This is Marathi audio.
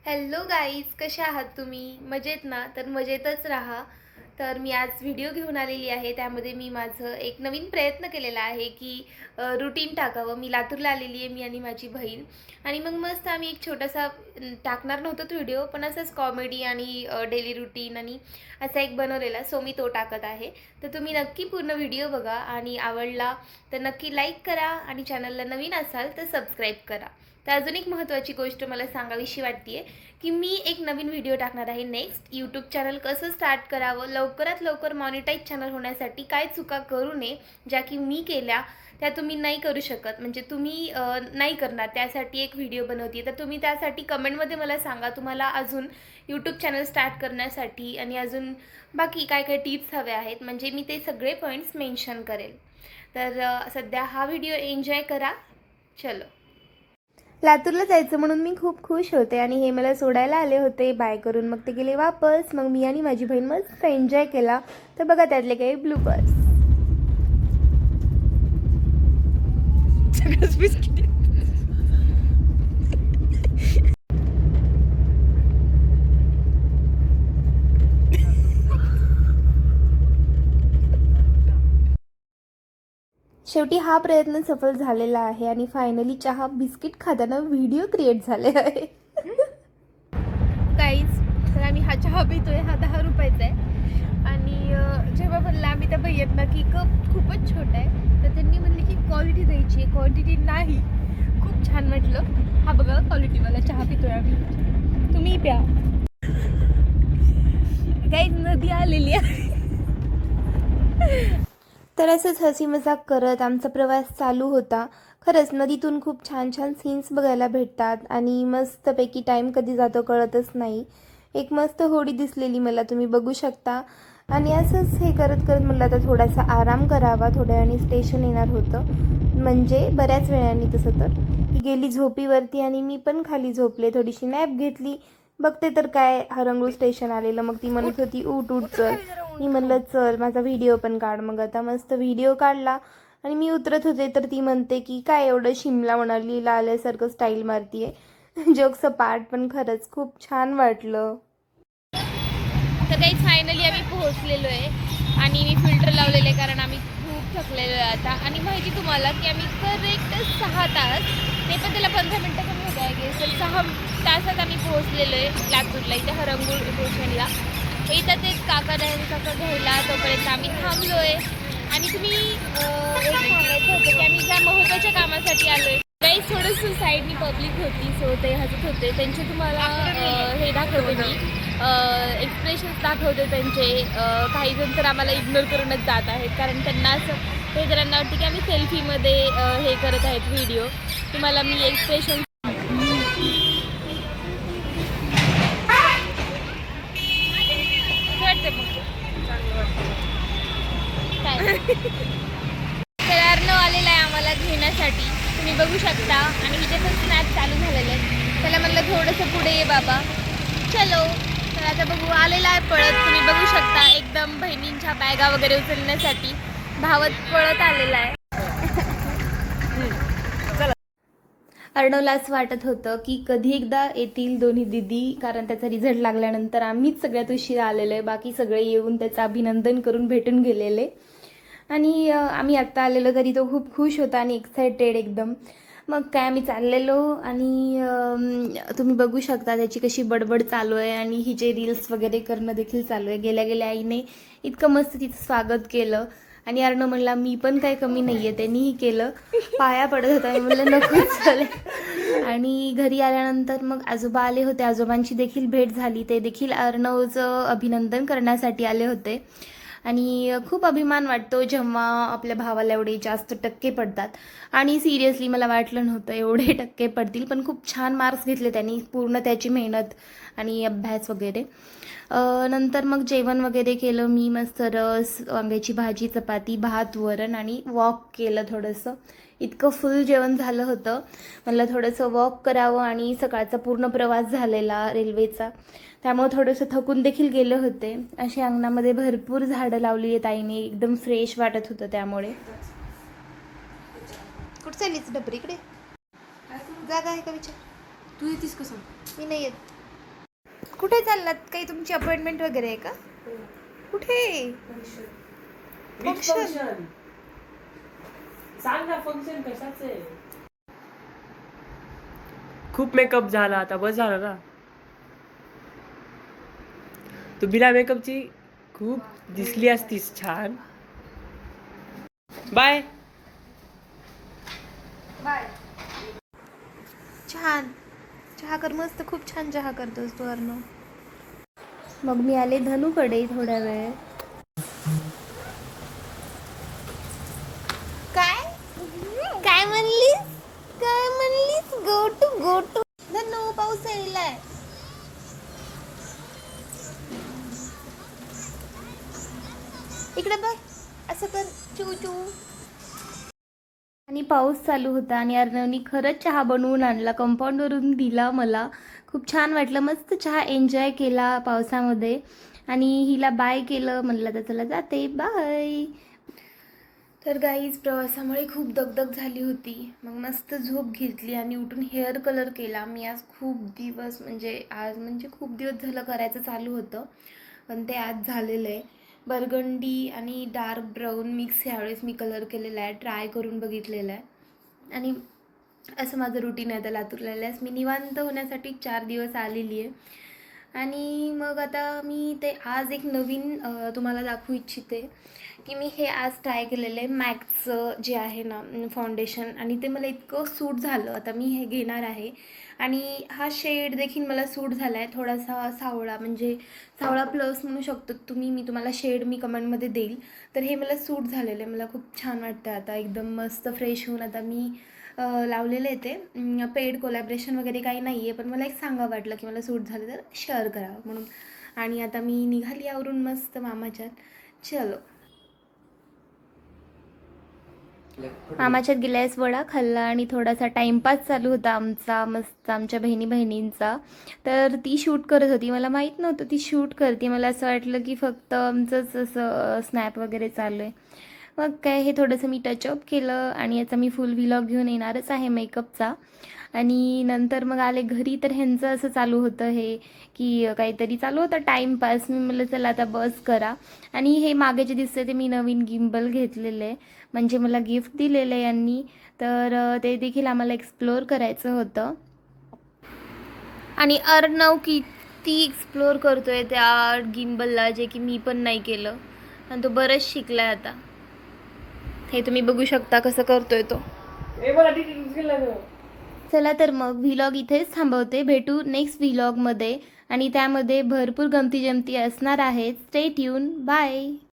हॅलो गाईज, कसे आहात तुम्ही? मजेत ना? तर मजेतच राहा. तर मी आज व्हिडिओ घेऊन आलेली आहे. त्यामध्ये मी माझं एक नवीन प्रयत्न केलेला आहे की रुटीन टाकावं. मी लातूरला आलेली आहे, मी आणि माझी बहीण. आणि मग मस्त आम्ही एक छोटासा टाकणार नव्हतो तो व्हिडिओ, पण असंच कॉमेडी आणि डेली रुटीन आणि असा एक बनवलेला. सो मी तो टाकत आहे. तर तुम्ही नक्की पूर्ण व्हिडिओ बघा आणि आवडला तर नक्की लाईक करा आणि चॅनलला नवीन असाल तर सबस्क्राईब करा. तर अजून एक महत्त्वाची गोष्ट मला सांगावीशी वाटते की मी एक नवीन व्हिडिओ टाकणार आहे नेक्स्ट. यूट्यूब चॅनल कसं स्टार्ट करावं, लवकरात लवकर मॉनिटाईज चॅनल होण्यासाठी काय चुका करू नये ज्या की मी केल्या त्या तुम्ही नाही करू शकत, म्हणजे तुम्ही नाही करणार, त्यासाठी एक व्हिडिओ बनवते. तर तुम्ही त्यासाठी कमेंटमध्ये मला सांगा तुम्हाला अजून यूट्यूब चॅनल स्टार्ट करण्यासाठी आणि अजून बाकी काय काय टिप्स हवे आहेत, म्हणजे मी ते सगळे पॉईंट्स मेन्शन करेल. तर सध्या हा व्हिडिओ एन्जॉय करा. चलो. लातूरला जायचं म्हणून मी खूप खुश होते आणि हे मला सोडायला आले होते बाय करून. मग ते गेले वापस. मग मी आणि माझी बहीण मस्त एन्जॉय केला. तर बघा त्यातले काही ब्लूपर्स. शेवटी हा प्रयत्न सफल झालेला आहे आणि फायनली चहा बिस्किट खाताना व्हिडिओ क्रिएट झाले आहे. गाईज, तर आम्ही हा चहा पितोय. हा 10 रुपयाचा आहे. आणि जेव्हा म्हणलं आम्ही त्या भैयांना की कप खूपच छोटा आहे, तर त्यांनी म्हणले की क्वालिटी द्यायची आहे, क्वांटिटी नाही. खूप छान म्हटलं. हा बघा क्वालिटीवाला चहा पितोय आम्ही. तुम्ही प्या. गाईज, नदी आलेली आहे. तर असंच हसी मजाक करत आमचा प्रवास चालू होता. खरंच नदीतून खूप छान छान सीन्स बघायला भेटतात आणि मस्तपैकी टाईम कधी जातो कळतच नाही. एक मस्त होडी दिसलेली मला, तुम्ही बघू शकता. आणि असंच हे करत करत म्हटलं आता थोडासा आराम करावा. थोड्या वेळाने स्टेशन येणार होतं, म्हणजे बऱ्याच वेळाने. तसं तर ही गेली झोपीवरती आणि मी पण खाली झोपले, थोडीशी नॅप घेतली. बघते तर काय हरंगूळ स्टेशन आलेलं. मग ती म्हणत होती उठ उठ चल. मी म्हणलं चल माझा व्हिडिओ पण काढ. मग आता मस्त व्हिडिओ काढला आणि मी उतरत होते तर ती म्हणते की काय एवढं शिमला म्हणाली आल्यासारखं स्टाईल मारतीये. जोक्स पार्ट, पण खरंच खूप छान वाटलं. तर काही फायनली आम्ही पोहोचलेलो आहे आणि मी फिल्टर लावलेलं आहे कारण आम्ही खूप थकलेलो आहे आता. आणि माहिती तुम्हाला की आम्ही करेक्ट 6 तास, ते पण त्याला 15 मिनटं कमी होत आहे. तर 6 तासात आम्ही पोहोचलेलो आहे लातूरला, इथे हरंगूळ स्टेशनला. येतात एक काका घ्यायला, तोपर्यंत आम्ही थांबलो आहे. आणि तुम्ही एक सांगायचं होतं की आम्ही ज्या महत्त्वाच्या कामासाठी आलो आहे. काही थोडंसं साईडनी पब्लिक होती, सो ते हसत होते. त्यांचे तुम्हाला हे दाखवते मी, एक्सप्रेशन्स दाखवते त्यांचे. काही जण तर आम्हाला इग्नोर करूनच जात आहेत कारण त्यांना असं हे जणांना वाटतं की आम्ही सेल्फीमध्ये हे करत आहेत व्हिडिओ. तुम्हाला मी एक्सप्रेशन तर अर्णव आलेला आहे आम्हाला घेण्यासाठी, तुम्ही बघू शकता. आणि इथे पण स्नॅप चालू झालेलं आहे. त्याला म्हणलं थोडंसं पुढे ये बाबा, चलो. तर आता बघू, आलेला आहे पळत. तुम्ही बघू शकता एकदम बहिणींच्या बॅगा वगैरे उचलण्यासाठी धावत पळत आलेला आहे. अर्णवला असं वाटत होतं की कधी एकदा येतील दोन्ही दिदी, कारण त्याचा रिझल्ट लागल्यानंतर आम्हीच सगळ्यात उशिरा आलेलो आहे. बाकी सगळे येऊन त्याचं अभिनंदन करून भेटून गेलेले. आणि आम्ही आत्ता आलेलो तरी तो खूप खुश होता आणि एक्सायटेड एकदम. मग काय आम्ही चाललेलो आणि तुम्ही बघू शकता त्याची कशी बडबड चालू आहे आणि हिचे रील्स वगैरे करणं देखील चालू आहे. गेल्या गेल्या आईने इतकं मस्त तिचं स्वागत केलं आणि अर्णव म्हणला मी पण काय कमी नाही आहे, त्यांनीही केलं. पाया पडत होता. मी म्हणलं नको चले. आणि घरी आल्यानंतर मग आजोबा आले होते, आजोबांची देखील भेट झाली. ते देखील अर्णवचं अभिनंदन करण्यासाठी आले होते. आणि खूप अभिमान वाटतो जेव्हा आपल्या भावाला एवढे जास्त टक्के पडतात. आणि सिरियसली मला वाटलं नव्हतं एवढे टक्के पडतील, पण खूप छान मार्क्स घेतले त्यांनी, पूर्ण त्याची मेहनत आणि अभ्यास वगैरे. नंतर मग जेवण वगैरे केलं मी. मस्त रस, वांग्याची भाजी, चपाती, भात, वरण आणि वॉक केलं थोडंसं. इतकं फुल जेवण झालं होतं. मला थोडंसं वॉक करावं आणि सकाळचा पूर्ण प्रवास झालेला रेल्वेचा, त्यामुळे थोडंसं थकून देखील गेले होते. अशी अंगणामध्ये भरपूर झाडं लावली आहेत आईने, एकदम फ्रेश वाटत होतं त्यामुळे. कुठं चाललीच डबरी? इकडे जागा आहे का विचार. तू येतीस कसं? मी नाही येत. कुठे चाललात? काही तुमची अपॉइंटमेंट वगैरे आहे का? कुठे? फंक्शन सांग ना, फंक्शन कशाचं आहे? खूप मेकअप झाला, आता बस झाला ना. तू बिना मेकअपची खूप दिसली असतीस छान. बाय. बाय. छान चहा कर, मस्त खूप छान चहा करतोस तू अर्णव. मग मी आले धनूकडे थोड्या वेळ. काय काय म्हणलीस? काय म्हणलीस? गो टू धनू, पाऊस यायलाय. इकडे बघ, असं कर, चू चू. आणि पाऊस चालू होता आणि अर्णवनी खरंच चहा बनवून आणला, कंपाऊंडवरून दिला मला. खूप छान वाटलं, मस्त चहा एन्जॉय केला पावसामध्ये. आणि हिला बाय केलं, म्हणलं तर चला जाते, बाय. तर गाईज प्रवासामुळे खूप दगदग झाली होती. मग मस्त झोप घेतली आणि उठून हेअर कलर केला मी. आज खूप दिवस म्हणजे खूप दिवस झालं करायचं चालू होतं, पण ते आज झालेलं आहे. बर्गंडी आणि डार्क ब्राऊन मिक्स यावेळेस मी कलर केलेला आहे, ट्राय करून बघितलेला आहे. आणि असं माझं रुटीन आहे. तर लातूरला मी निवांत होण्यासाठी 4 दिवस आलेली आहे. आणि मग आता मी ते आज एक नवीन तुम्हाला दाखवू इच्छिते की मी हे आज ट्राय केलेलं आहे मॅकचं जे आहे ना फाउंडेशन, आणि ते मला इतकं सूट झालं. आता मी हे घेणार आहे आणि हा शेड देखील मला सूट झाला आहे, थोडासा सावळा, म्हणजे सावळा प्लस म्हणू शकतो तुम्ही. मी तुम्हाला शेड कमेंटमध्ये देईल. तर हे मला सूट झालेलं आहे, मला खूप छान वाटतं. आता एकदम मस्त फ्रेश होऊन आता मी लावलेलं आहे ते. पेड कोलॅबरेशन वगैरे काही नाही आहे, पण मला एक सांगा वाटलं की मला सूट झालं तर शेअर करावं म्हणून. आणि आता मी निघाली आवरून मस्त मामाच्यात. चलो, मामाच्यात गेल्यास वडा खाल्ला आणि थोडासा टाईमपास चालू होता आमचा मस्त, आमच्या बहिणींचा. तर ती शूट करत होती, मला माहीत नव्हतं ती शूट करते. मला असं वाटलं की फक्त आमचंच असं स्नॅप वगैरे चालू आहे. मग काय, हे थोडंसं मी टचअप केलं आणि याचा मी फुल व्लॉग घेऊन येणारच आहे मेकअपचा. आणि नंतर मग आले घरी, तर ह्यांचं असं चालू होतं हे की काहीतरी चालू होतं टाईमपास. मी म्हटलं चला आता बस करा. आणि हे मागे जे दिसतं ते मी नवीन गिम्बल घेतलेलं आहे, म्हणजे मला गिफ्ट दिलेलं आहे यांनी. तर ते देखील आम्हाला एक्सप्लोअर करायचं होतं. आणि अर्णव किती एक्सप्लोअर करतोय त्या गिम्बलला, जे की मी पण नाही केलं. आणि तो बरंच शिकलाय आता. हे तुम्ही बघू शकता कसं करतोय तो. चला तर मग व्लॉग इथेच थांबवते. भेटू नेक्स्ट व्लॉगमध्ये आणि त्यामध्ये भरपूर गमती जमती असणार आहेत. Stay tune, bye.